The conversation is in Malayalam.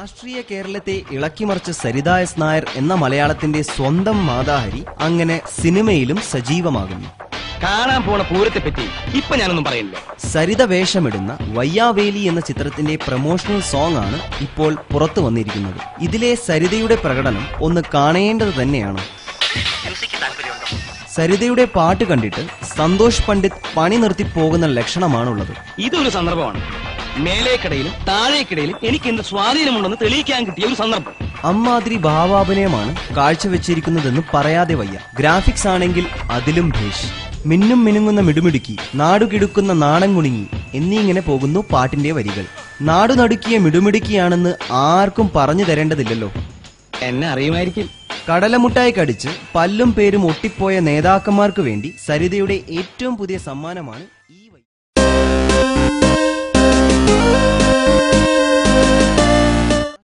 രാഷ്ട്രീയ കേരളത്തെ ഇളക്കിമറിച്ച സരിത എസ് നായർ എന്ന മലയാളത്തിന്റെ സ്വന്തം മാതാഹരി അങ്ങനെ സിനിമയിലും സജീവമാകുന്നു. കാണാൻ പോണ പൂരത്തെപ്പറ്റി ഇപ്പൊ ഞാനൊന്നും പറയുന്നില്ല. സരിത വേഷമിടുന്ന വയ്യാവേലി എന്ന ചിത്രത്തിന്റെ പ്രൊമോഷണൽ സോങ് ആണ് ഇപ്പോൾ പുറത്തു വന്നിരിക്കുന്നത്. ഇതിലെ സരിതയുടെ പ്രകടനം ഒന്ന് കാണേണ്ടത് തന്നെയാണ്. സരിതയുടെ പാട്ട് കണ്ടിട്ട് സന്തോഷ് പണ്ഡിറ്റ് പണി നിർത്തി പോകുന്ന ലക്ഷണമാണുള്ളത്. ഇതൊരു സന്ദർഭമാണ്. മേലേക്കിടയിലും താഴേക്കിടയിലും എനിക്ക് എന്ത് സ്വാധീനമുണ്ടെന്ന് തെളിയിക്കാൻ കിട്ടിയ ഒരു സന്ദർഭം. അമ്മാതിരി ഭാവാഭിനയമാണ് കാഴ്ചവെച്ചിരിക്കുന്നതെന്ന് പറയാതെ വയ്യ. ഗ്രാഫിക്സ് ആണെങ്കിൽ അതിലും ഭേഷ്. മിന്നും മിനുങ്ങുന്ന മിടുമിടുക്കി, നാടുകിടുക്കുന്ന നാണം കുണുങ്ങി എന്നിങ്ങനെ പോകുന്നു പാട്ടിന്റെ വരികൾ. നാടു നടുക്കിയ മിടുമിടുക്കിയാണെന്ന് ആർക്കും പറഞ്ഞു തരേണ്ടതില്ലല്ലോ. എന്നെ അറിയുമായിരിക്കും. കടലമുട്ടായി കടിച്ച് പല്ലും പേരും ഒട്ടിപ്പോയ നേതാക്കന്മാർക്ക് വേണ്ടി സരിതയുടെ ഏറ്റവും പുതിയ സമ്മാനമാണ്